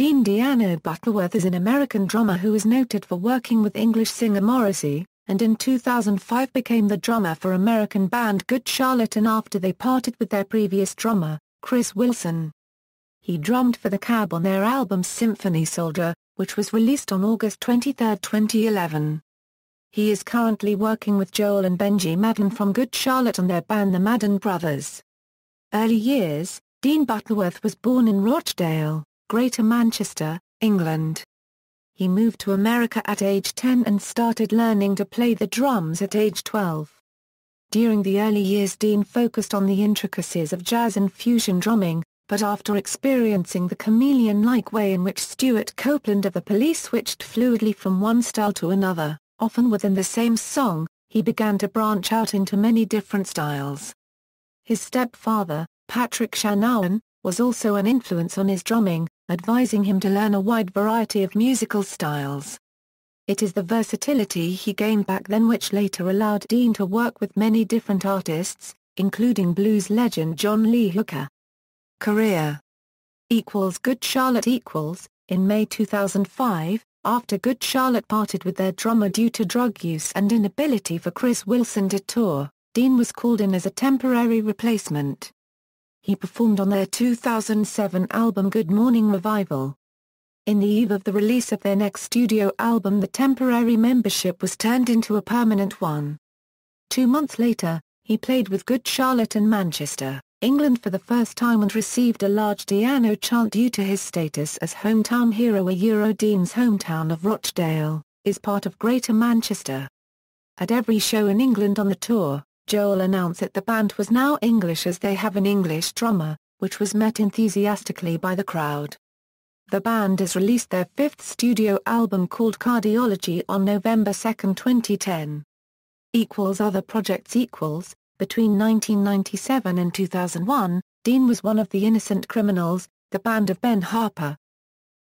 Deano Butterworth is an American drummer who is noted for working with English singer Morrissey, and in 2005 became the drummer for American band Good Charlotte after they parted with their previous drummer, Chris Wilson. He drummed for the Cab on their album Symphony Soldier, which was released on August 23, 2011. He is currently working with Joel and Benji Madden from Good Charlotte on their band the Madden Brothers. Early years: Dean Butterworth was born in Rochdale, Greater Manchester, England. He moved to America at age 10 and started learning to play the drums at age 12. During the early years Dean focused on the intricacies of jazz and fusion drumming, but after experiencing the chameleon-like way in which Stuart Copeland of the Police switched fluidly from one style to another, often within the same song, he began to branch out into many different styles. His stepfather, Patrick Shanahan, was also an influence on his drumming, advising him to learn a wide variety of musical styles. It is the versatility he gained back then which later allowed Dean to work with many different artists, including blues legend John Lee Hooker. Career Good Charlotte In May 2005, after Good Charlotte parted with their drummer due to drug use and inability for Chris Wilson to tour, Dean was called in as a temporary replacement. He performed on their 2007 album Good Morning Revival. In the eve of the release of their next studio album, the temporary membership was turned into a permanent one. 2 months later, he played with Good Charlotte in Manchester, England for the first time and received a large Deano chant due to his status as hometown hero. Dean's hometown of Rochdale is part of Greater Manchester. At every show in England on the tour, Joel announced that the band was now English as they have an English drummer, which was met enthusiastically by the crowd. The band has released their 5th studio album called Cardiology on November 2, 2010. Other projects Between 1997 and 2001, Dean was one of the Innocent Criminals, the band of Ben Harper.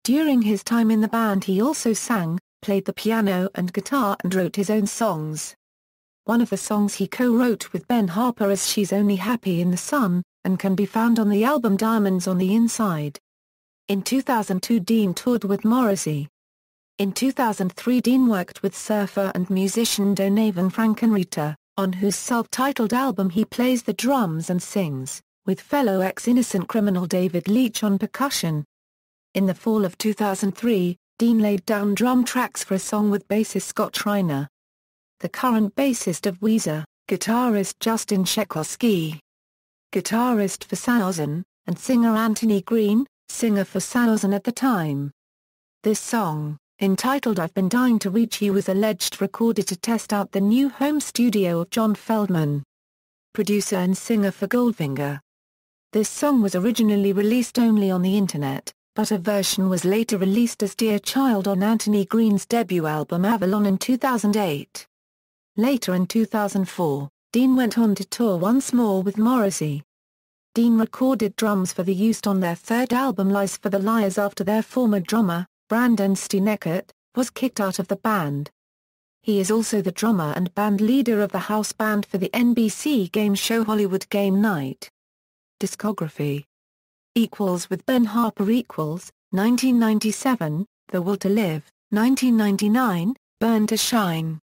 During his time in the band he also sang, played the piano and guitar and wrote his own songs. One of the songs he co-wrote with Ben Harper is She's Only Happy in the Sun, and can be found on the album Diamonds on the Inside. In 2002 Dean toured with Morrissey. In 2003 Dean worked with surfer and musician Donovan Frankenreiter, on whose self-titled album he plays the drums and sings, with fellow ex-Innocent Criminal David Leitch on percussion. In the fall of 2003, Dean laid down drum tracks for a song with bassist Scott Schreiner. The current bassist of Weezer, guitarist Justin Shekelski, guitarist for Sausen, and singer Anthony Green, singer for Sausen at the time. This song, entitled I've Been Dying to Reach You, was alleged recorded to test out the new home studio of John Feldman, producer and singer for Goldfinger. This song was originally released only on the internet, but a version was later released as Dear Child on Anthony Green's debut album Avalon in 2008. Later in 2004, Dean went on to tour once more with Morrissey. Dean recorded drums for the used on their 3rd album Lies for the Liars after their former drummer, Brandon Steineckert, was kicked out of the band. He is also the drummer and band leader of the house band for the NBC game show Hollywood Game Night. Discography with Ben Harper 1997, The Will to Live, 1999, Burn to Shine.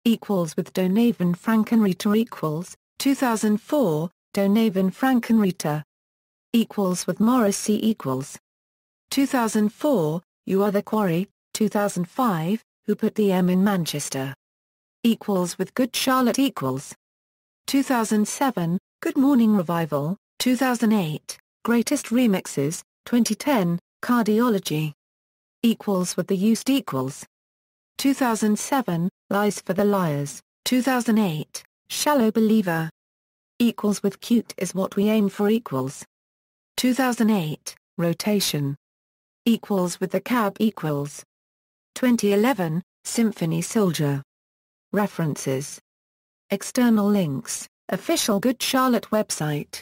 With Donovan Frankenreiter 2004, Donovan Frankenreiter. With Morrissey 2004, You Are the Quarry, 2005, Who Put the M in Manchester. With Good Charlotte 2007, Good Morning Revival, 2008, Greatest Remixes, 2010, Cardiology. With The Used 2007, Lies for the Liars, 2008, Shallow Believer. With Cute Is What We Aim For 2008, Rotation. With The Cab 2011, Symphony Soldier. References. External links, official Good Charlotte website.